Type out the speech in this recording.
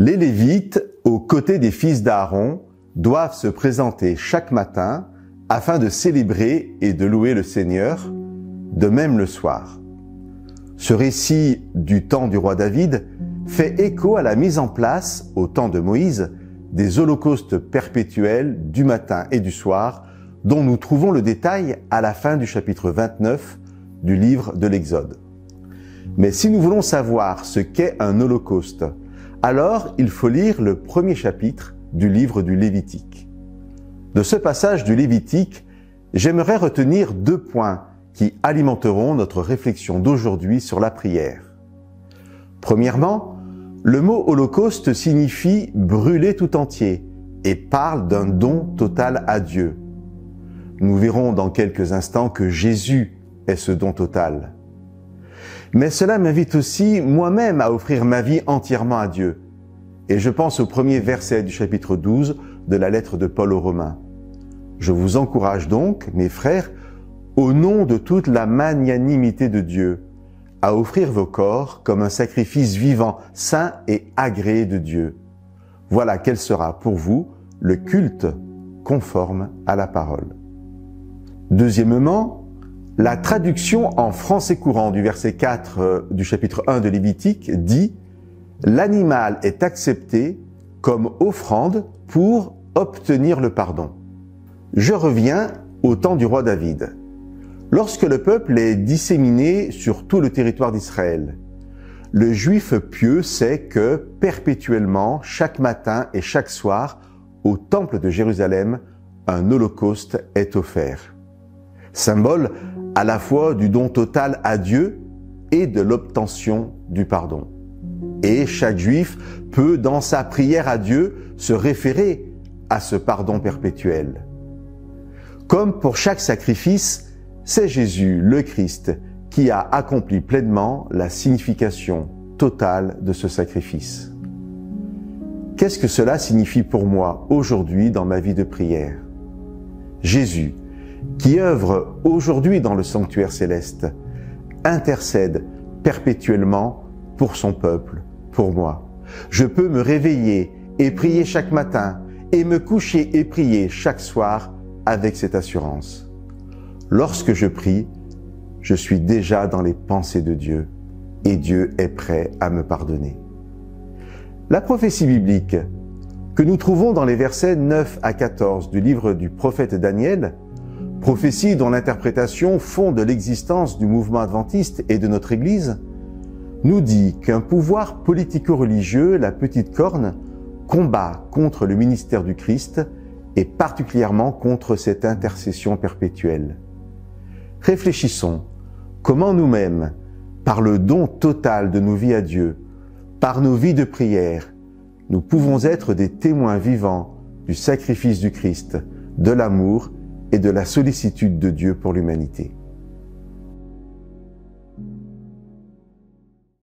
Les Lévites, aux côtés des fils d'Aaron, doivent se présenter chaque matin afin de célébrer et de louer le Seigneur, de même le soir. Ce récit du temps du roi David fait écho à la mise en place, au temps de Moïse, des holocaustes perpétuels du matin et du soir, dont nous trouvons le détail à la fin du chapitre 29 du livre de l'Exode. Mais si nous voulons savoir ce qu'est un holocauste, alors il faut lire le premier chapitre du livre du Lévitique. De ce passage du Lévitique, j'aimerais retenir 2 points qui alimenteront notre réflexion d'aujourd'hui sur la prière. Premièrement, le mot holocauste signifie brûler tout entier et parle d'un don total à Dieu. Nous verrons dans quelques instants que Jésus est ce don total. Mais cela m'invite aussi moi-même à offrir ma vie entièrement à Dieu. Et je pense au premier verset du chapitre 12 de la lettre de Paul aux Romains. Je vous encourage donc, mes frères, au nom de toute la magnanimité de Dieu, à offrir vos corps comme un sacrifice vivant, saint et agréé de Dieu. Voilà quel sera pour vous le culte conforme à la parole. Deuxièmement, la traduction en français courant du verset 4 du chapitre 1 de Lévitique dit « L'animal est accepté comme offrande pour obtenir le pardon ». Je reviens au temps du roi David. Lorsque le peuple est disséminé sur tout le territoire d'Israël, le juif pieux sait que perpétuellement, chaque matin et chaque soir, au temple de Jérusalem, un holocauste est offert. Symbole à la fois du don total à Dieu et de l'obtention du pardon. Et chaque juif peut, dans sa prière à Dieu, se référer à ce pardon perpétuel. Comme pour chaque sacrifice, c'est Jésus, le Christ, qui a accompli pleinement la signification totale de ce sacrifice. Qu'est-ce que cela signifie pour moi aujourd'hui dans ma vie de prière? Jésus, qui œuvre aujourd'hui dans le sanctuaire céleste, intercède perpétuellement pour son peuple, pour moi. Je peux me réveiller et prier chaque matin et me coucher et prier chaque soir avec cette assurance. Lorsque je prie, je suis déjà dans les pensées de Dieu et Dieu est prêt à me pardonner. La prophétie biblique que nous trouvons dans les versets 9 à 14 du livre du prophète Daniel, prophétie dont l'interprétation fonde l'existence du mouvement adventiste et de notre Église, nous dit qu'un pouvoir politico-religieux, la petite corne, combat contre le ministère du Christ et particulièrement contre cette intercession perpétuelle. Réfléchissons comment nous-mêmes, par le don total de nos vies à Dieu, par nos vies de prière, nous pouvons être des témoins vivants du sacrifice du Christ, de l'amour et de la sollicitude de Dieu pour l'humanité.